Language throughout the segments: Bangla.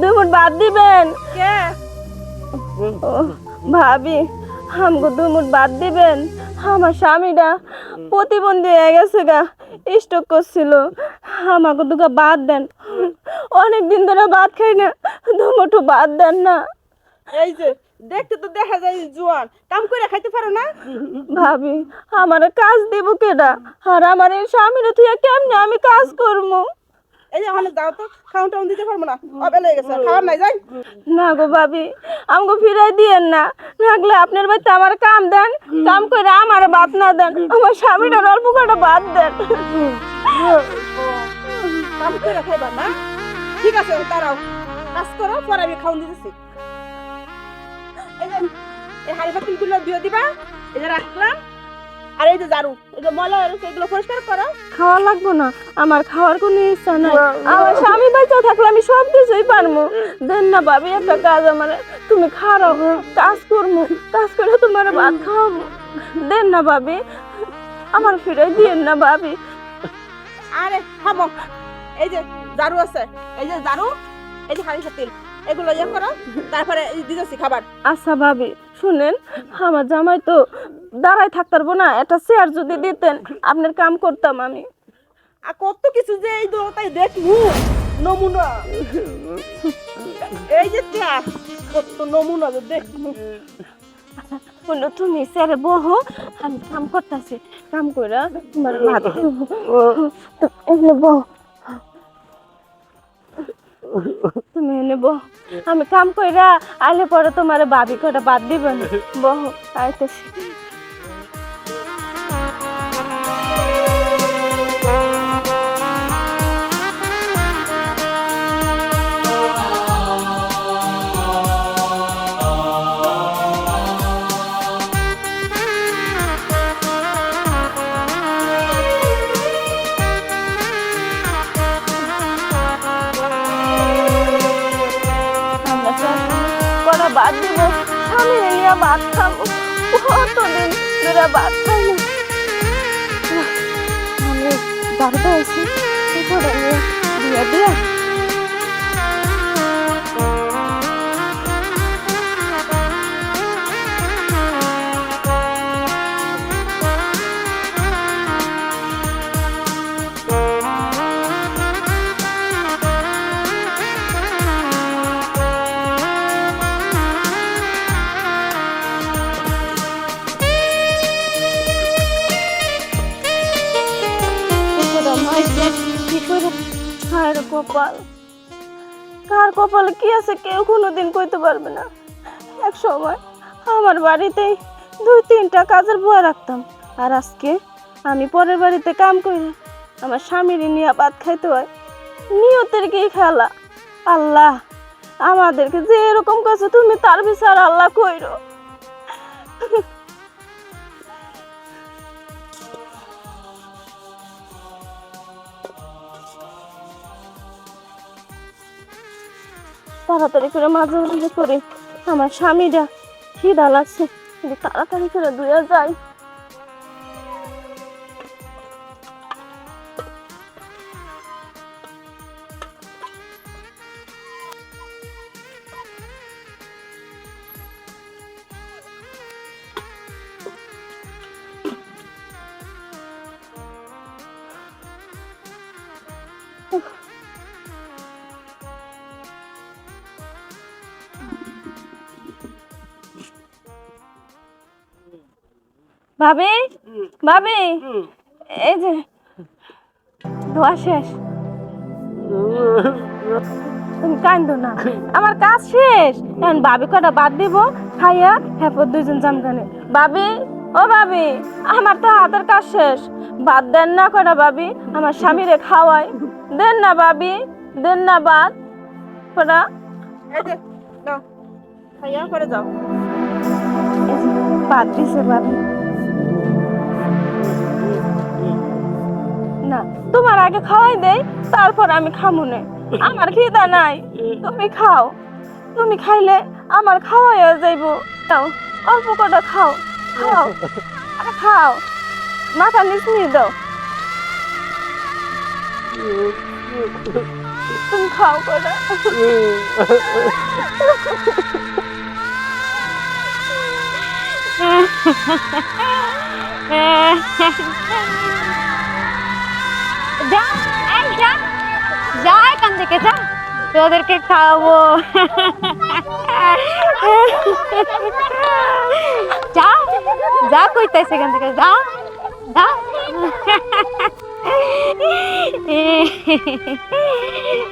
দুই মুঠ ভাত দিবেন কে ও ভাবি আমগো দুই মুঠ ভাত দিবেন আমার স্বামীটা প্রতিবন্ধী হয়ে গেছে গা স্ট্রোক করছিল আমাকে দুগা ভাত দেন অনেক দিন ধরে ভাত খাই না দুই মুঠো ভাত দেন না এই যে দেখতে তো দেখা যায় জোয়ান কাম করে খাইতে পারো না ভাবি আমার কাজ দিব কেডা আর আমার এই স্বামীর তুই কেমনে আমি কাজ করবো এই যে ওখানে যাও তো খাওয়ান টাউন দিতে পারবো না অবেলা হয়ে গেছে খাওয়ার নাই যাই না গো ভাবি আমাকে ফিরাই দিয়েন না লাগলে আপনার বাড়িতে আমার কাম দেন কাম করে আমার বাপ না দেন আমার স্বামীটার অল্প কটা ভাত দেন কাম করে খাইবা না ঠিক আছে দাঁড়াও কাজ করো পরে আমি খাওয়ান দিতেছি এই যে এই হাড়ি পাতিলগুলো দিয়ে দিবা এই যে রাখলাম আর এই যে ঝাড়ু এই যে ময়লা হয়েছে এগুলো পরিষ্কার করো খাওয়া লাগবো না আমার খাওয়ার কোনো ইচ্ছা নাই আমার স্বামী বাচ্চা থাকলে আমি সব কিছুই পারবো দেন না ভাবি একটা কাজ আমার তুমি খাও কাজ করবো কাজ করে তোমার ভাত খাওয়াবো দেন না ভাবি আমার ফিরাই দিয়েন না ভাবি আরে থামো এই যে ঝাড়ু আছে এই যে ঝাড়ু এই যে হাড়ি পাতিল এগুলো ইয়ে করো তারপরে দিতেছি খাবার আচ্ছা ভাবি শুনেন আমার জামাই তো দাঁড়ায় থাকতে পারবো না একটা চেয়ার যদি দিতেন আপনার কাম করতাম আমি আর কত কিছু যে এই তো তাই দেখবো নমুনা এই যে চেয়ার কত নমুনা যে দেখবো বললো তুমি চেয়ারে বহো আমি কাম করতেছি কাম করে তোমার ভাত এগুলো বহ তুমি এনে বহ আমি কাম কইরা আইলে পরে তোমার ভাবি কটা বাদ দিবেন বহ আইতেছি ভাত দিব স্বামী নিয়ে ভাত খাবো কতদিন ধরে ভাত খাই না আমি বাড়িতে আছি দিয়ে দিয়ে কপাল কার কপালে কি আছে কেউ কোনোদিন কইতে পারবে না এক সময় আমার বাড়িতেই 2-3টা কাজের বুয়া রাখতাম আর আজকে আমি পরের বাড়িতে কাম করি আমার স্বামীর নিয়ে ভাত খাইতে হয় নিয়তের কি খেলা আল্লাহ আমাদেরকে যে এরকম কাছে তুমি তার বিচার আল্লাহ কইরো তাড়াতাড়ি করে মাঝে মাঝে করে আমার স্বামীরা খিদা লাগছে তাড়াতাড়ি করে ধুয়ে যায় ভাবি ভাবি এই যে ধোয়া শেষ তুমি কান্দো না আমার কাজ শেষ এখন ভাবি কটা বাদ দিব খাইয়া হেপর দুইজন জামগানে ভাবি ও ভাবি আমার তো হাতের কাজ শেষ ভাত দেন না কটা ভাবি আমার স্বামীরে খাওয়াই দেন না ভাবি দেন না ভাত কটা এই যে নাও খাইয়া করে যাও ভাত দিছে ভাবি না তোমার আগে খাওয়াই দেই তারপর আমি খামু না আমার খিদা নাই তুমি খাও তুমি খাইলে আমার খাওয়া হয়ে যাইবো দাও অল্প কটা খাও খাও আরে খাও মাথা নিচ নিয়ে দাও তুমি খাও কটা। যা, এই যা, যা এখান থেকে যা, তোদেরকে খাওয়াবো। যা, যা কইতাছে এখান থেকে, যা, যা।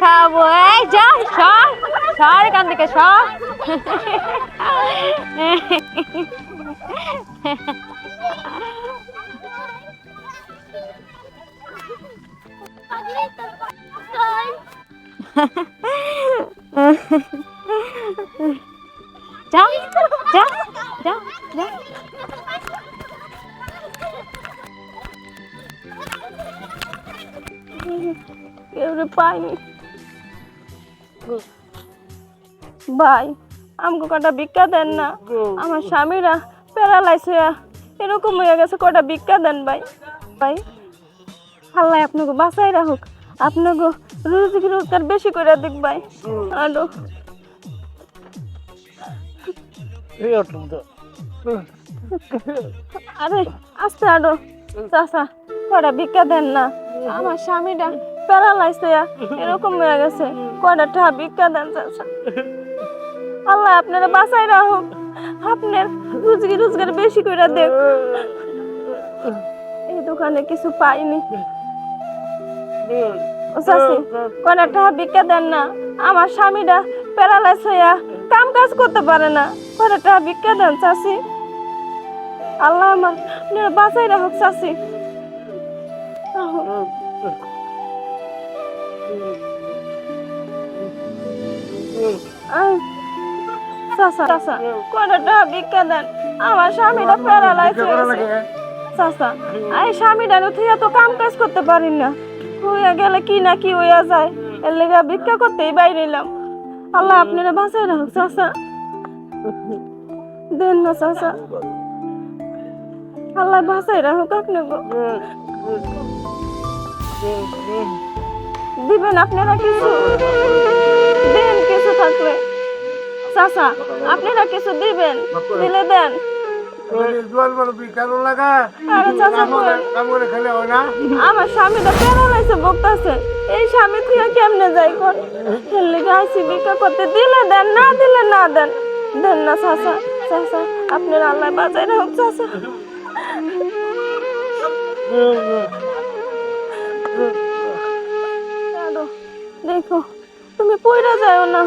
খাবো, এই যা, সর, সর এখান থেকে, সর। যা, যা, যা, যা। কেউ রে পাইনি। ভাই আমাকে কটা ভিক্ষা দেন না, আমার স্বামীরা প্যারালাইজ হয়ে এরকম হয়ে গেছে, কটা ভিক্ষা দেন ভাই। ভাই আল্লাহ আপনাকে বাঁচাই রাখুক, আপনাকে রোজগার বেশি করে দিক ভাই। আরো আরে আস্তে আরো চাচা, কটা ভিক্ষা দেন না, আমার স্বামীটা প্যারালাইজ হয়ে এরকম হয়ে গেছে, কটা টাকা ভিক্ষা দেন চাচা। আল্লাহ আপনারা বাঁচাই রাখুক, আপনার রোজগার বেশি করে দেখ। এই দোকানে কিছু পাইনি। ও চাচি, কটা টাকা ভিক্ষা দেন না, আমার স্বামীটা প্যারালাইজ হইয়া কাম কাজ করতে পারে না, কটা টাকা ভিক্ষা দেন চাচি। আল্লাহ আমার আপনারা বাঁচাই রাখুক চাচি। চাচা চাচা, কটা টাকা ভিক্ষা দেন, আমার স্বামীটা প্যারালাইজ হয়ে গেছে। চাচা এই স্বামীটা থেকে তো কাম কাজ করতে পারি না, হইয়া গেলে কি না কি হইয়া যায়, এর লেগে ভিক্ষা করতেই বাইরে এলাম। আল্লাহ আপনারা বাঁচাই রাখুক চাচা, দেন না চাচা, আল্লাহ বাঁচাই রাখুক আপনাকে। দিবেন আপনারা কিছু, দেন কিছু থাকলে চাচা, আপনারা কিছু দিবেন, দিলে দেন। আরে চাচা আমার স্বামীটা প্যারালাইজে বকতাছে, এই স্বামী থেকে কেমনে যাই কোন, এর লেগে আইসি ভিক্ষা করতে, দিলে দেন, না দিলে না দেন, দেন না চাচা। চাচা আপনার আল্লাহ বাঁচাই রাখুক চাচা। দেখো তুমি পইরা যাও না,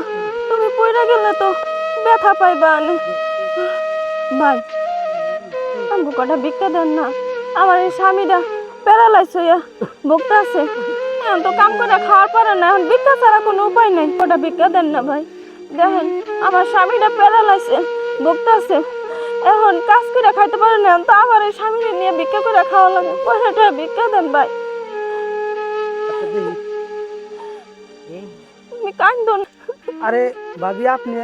তুমি পইরা গেলে তো ব্যথা পাইবা। ভাই আমাকে কটা ভিক্ষা দেন না, আমার এই স্বামীটা প্যারালাইজ হইয়া ভুগতে আছে, এখন তো কাম করে খাওয়ার পারে না, এখন ভিক্ষা ছাড়া কোনো উপায় নেই, কটা ভিক্ষা দেন না ভাই। দেখেন আমার স্বামীটা প্যারালাইজ ভুগতে আছে, এখন কাজ করে খাইতে পারে না, তো আবার এই স্বামীকে নিয়ে ভিক্ষা করে খাওয়া লাগে, কয়টা ভিক্ষা দেন ভাই। তুমি কান্দন। আরে ভাবি আপনি,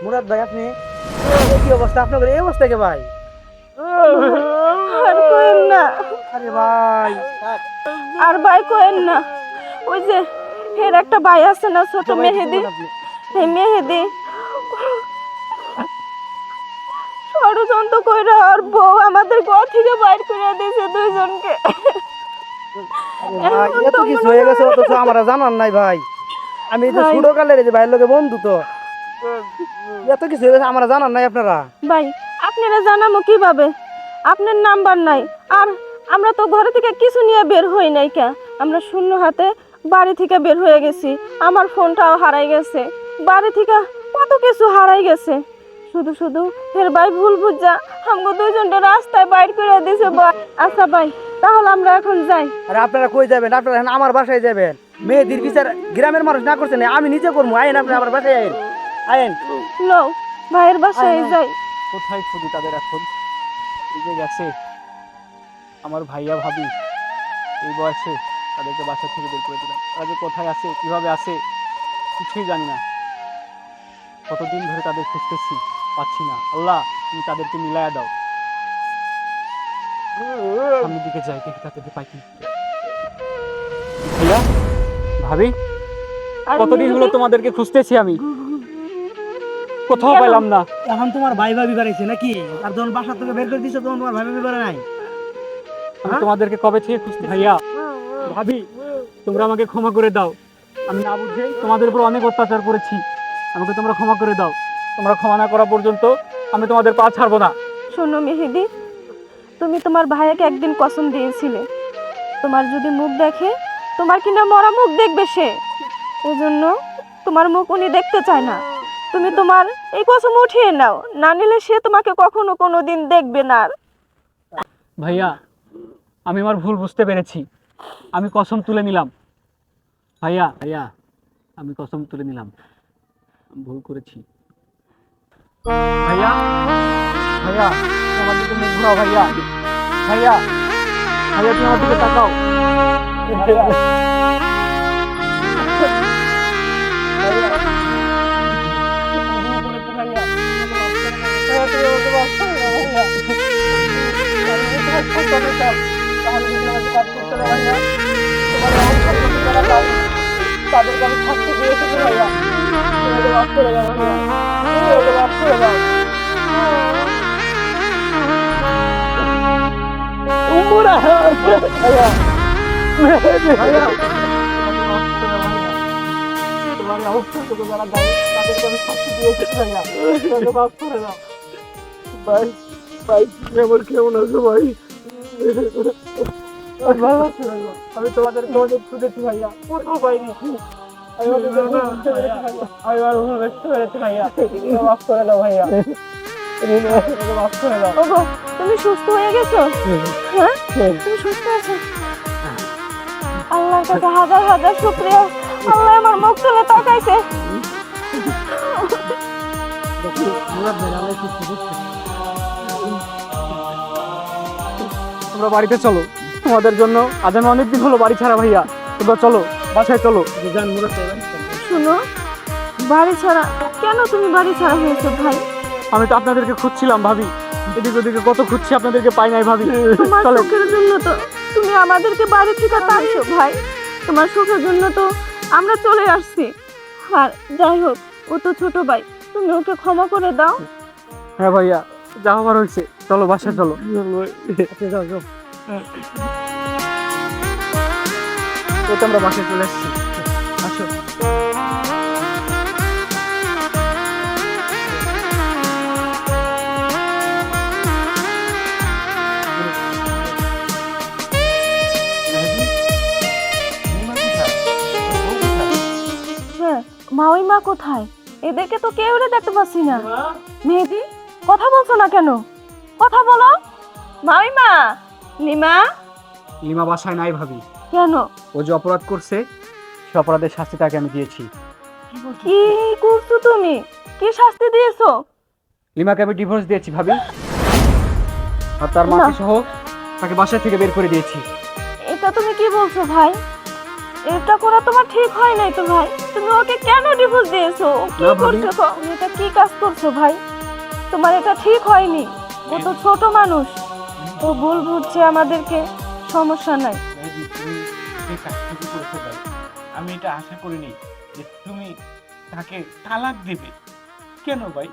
মুরাদ ভাই আপনি, কি অবস্থা আপনার, এই অবস্থা কে ভাই? আর কোয়েন না, আরে ভাই আর ভাই কোয়েন না, ওই যে এর একটা ভাই আছে না ছোট মেহেদি, এই মেহেদি ষড়যন্ত্র কইরা আর বউ আমাদের ঘর থেকে বাইর করে দিয়েছে দুইজনকে। ভাই এত কিছু হয়ে গেছে অথচ আমরা জানার নাই ভাই, আমি তো ছোট কালের যে ভাইয়ের লোকে বন্ধু, তো এত কিছু হয়ে গেছে আমরা জানার নাই। আপনারা ভাই আপনারা জানামো কিভাবে, আপনার নাম্বার নাই, আর আমরা তো ঘরে থেকে কিছু নিয়ে বের হই নাই, কে আমরা শূন্য হাতে বাড়ি থেকে বের হয়ে গেছি, আমার ফোনটাও হারাই গেছে, বাড়ি থেকে কত কিছু হারাই গেছে, শুধু শুধু এর ভাই ভুল বুঝা আমগো দুইজনটা রাস্তায় বাইর করে দিয়েছে। আচ্ছা ভাই তাহলে আমরা এখন যাই। আরে আপনারা কই যাবেন? আপনারা এখন আমার বাসায় যাবেন, মেয়েদের বিচার গ্রামের মানুষ না করছে না, আমি নিজে করবো। আইন আপনি আমার বাসায় আইন, আইন লো ভাইয়ের বাসায় যাই। কোথায় খুঁজি তাদের এখন? এই যে গেছে আমার ভাইয়া ভাবি, এই বয়সে তাদেরকে বাসা থেকে বের করে দিলাম, তারা যে কোথায় আছে কিভাবে আছে কিছুই জানি না, কতদিন ধরে তাদের খুঁজতেছি পাচ্ছি না। আল্লাহ তুমি তাদেরকে মিলায়া দাও। সামনের দিকে যাই, দেখি তাদেরকে পাই কি। ভাইয়া ভাবি আর কতদিন হলো মেহেদি? তোমাদেরকে খুঁজতেছি আমি, কোথাও কেন? পেলাম না। এখন তোমার ভাই ভাবি বাড়াইছে নাকি? আর যখন বাসা থেকে বের করে দিছো তখন তোমার ভাই ভাবি বাড়ে নাই? আমি তোমাদেরকে কবে থেকে খুঁজতে ভাইয়া ভাবি, তোমরা আমাকে ক্ষমা করে দাও। আমি না বুঝে তোমাদের উপর অনেক অত্যাচার করেছি, আমাকে তোমরা ক্ষমা করে দাও। তোমরা ক্ষমা না করা পর্যন্ত আমি তোমাদের পা ছাড়বো না। শোনো মেহেদি, তুমি তোমার ভাইয়াকে একদিন কসম দিয়েছিলে তোমার যদি মুখ দেখে তোমার কিনা মরা মুখ দেখবে সে, এজন্য তোমার মুখ উনি দেখতে চায় না। তুমি তোমার এই কসম উঠিয়ে নাও, না নিলে সে তোমাকে কখনো কোনোদিন দেখবে না আর। ভাইয়া, আমি আমার ভুল বুঝতে পেরেছি, আমি কসম তুলে নিলাম। ভাইয়া ভাইয়া, আমি কসম তুলে নিলাম, আমি ভুল করেছি। ভাইয়া ভাইয়া, তুমি আমার দিকে মুখ ঘোরাও। ভাইয়া ভাইয়া ভাইয়া, তুমি আমার দিকে তাকাও। ভাইয়া তাদেরকে আমি শাস্তি দিয়েছি ভাইয়া, তুমি মাফ করে দাও ভাইয়া, মাফ করে দাও। ভাইয়া ভাইয়া, তোমার এই অবস্থাটুকু যারা দায়ী তাদেরকে আমি শাস্তি দিয়েছি ভাইয়া, তুমি মাফ করে দাও। ভাই ভাই, কেমন কেমন আছো ভাই? ভালো আছি ভাইয়া, আমি তোমাদের খুঁজেছি ভাইয়া, কোথাও পাইনি। আমি আমার ভুল বুঝতে পেরেছি ভাইয়া, মাফ করে দাও ভাইয়া, মাফ করে দাও। ওগো, তুমি সুস্থ হয়ে গেছো? হ্যাঁ, তুমি সুস্থ আছো? আল্লাহর কাছে হাজার হাজার শুকরিয়া, আল্লাহ আমার মুখ তুলে তাকাইছে। তোমরা বাড়িতে চলো, তোমাদের জন্য আজ আমি অনেকদিন হলো বাড়ি ছাড়া ভাইয়া। তোমরা চলো, বাসায় চলো। শুনো, বাড়ি ছাড়া কেন? তুমি বাড়ি ছাড়া হয়েছো ভাই? আমি তো আপনাদেরকে খুঁজছিলাম ভাবি, এদিকে ওদিকে কত খুঁজছি, আপনাদেরকে পাই নাই ভাবি। তোমার চলো। সুখের জন্য তো তুমি আমাদেরকে বাড়ি থেকে টানছো ভাই, তোমার সুখের জন্য তো আমরা চলে আসছি। আর যাই হোক, ও তো ছোট ভাই, তুমি ওকে ক্ষমা করে দাও। হ্যাঁ ভাইয়া, যা হবার হয়েছে, চলো বাসায় চলো। এই তো আমরা বাসায় চলে এসেছি, আসো। হ্যাঁ, মাওই মা কোথায়? এদেরকে তো কেউ দেখতে পাচ্ছি না। মেহেদি, কথা বলছো না কেন? কথা বলো। মাওই মা, লিমা। লিমা বাসায় নাই ভাবি। কেন? ও যে অপরাধ করছে, সে অপরাধের শাস্তি তাকে আমি দিয়েছি। কি করছো তুমি? কি শাস্তি দিয়েছো? লিমাকে আমি ডিভোর্স দিয়েছি ভাবি, আর তার মাকে সহ তাকে বাসা থেকে বের করে দিয়েছি। এটা তুমি কি বলছো ভাই? এটা করা তোমার ঠিক হয় নাই তো ভাই। তুমি ওকে কেন ডিভোর্স দিয়েছো? ও কি না ভাবি। করছো? তুমি এটা কি কাজ করছো ভাই? তোমার এটা ঠিক হয়নি। ও তো ছোট মানুষ, ও ভুল বুঝছে আমাদেরকে, সমস্যা নাই। তুমি যে কাজটুকু করেছো ভাই, আমি এটা আশা করিনি যে তুমি তাকে তালাক দেবে। কেন ভাই?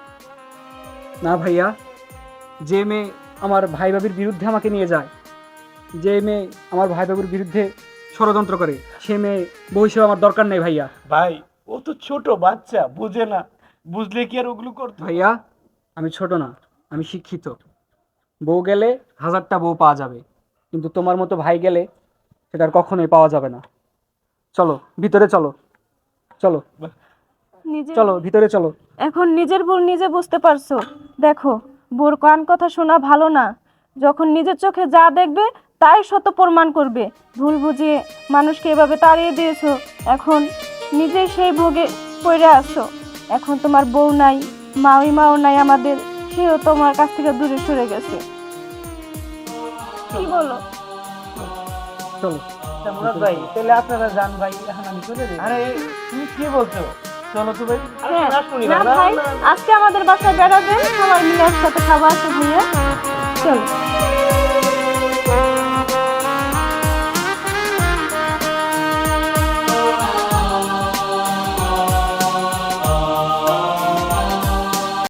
না ভাইয়া, যে মেয়ে আমার ভাই ভাবির বিরুদ্ধে আমাকে নিয়ে যায়, যে মেয়ে আমার ভাই বাবুর বিরুদ্ধে ষড়যন্ত্র করে, সে মেয়ে বউ হিসেবে আমার দরকার নেই ভাইয়া। ভাই, ও তো ছোট বাচ্চা, বুঝে না, বুঝলে কি আর ওগুলো করতো? ভাইয়া, আমি ছোট না, আমি শিক্ষিত। বউ গেলে হাজারটা বউ পাওয়া যাবে, কিন্তু তোমার মতো ভাই গেলে সেটা আর কখনোই পাওয়া যাবে না। চলো ভিতরে, চলো চলো নিজে চলো ভিতরে চলো। এখন নিজের ভুল নিজে বুঝতে পারছো। দেখো, বোর কান কথা শোনা ভালো না। যখন নিজের চোখে যা দেখবে তাই সত্য প্রমাণ করবে। ভুল বুঝিয়ে মানুষকে এভাবে তাড়িয়ে দিয়েছো, এখন নিজেই সেই ভোগে পড়ে আসছো। এখন তোমার বউ নাই, মাও নাই আমাদের, সেও তোমার কাছ থেকে দূরে সরে গেছে। কি বলো? চলো। মুরাদ ভাই, তাহলে আপনারা যান ভাই, এখন আমি চলে যাই। আরে তুমি কি বলছো? চলো তো ভাই। হ্যাঁ, না ভাই, আজকে আমাদের বাসায় বেড়াবেন, সবাই মিলে একসাথে খাবার আছে ভাইয়া। চলো।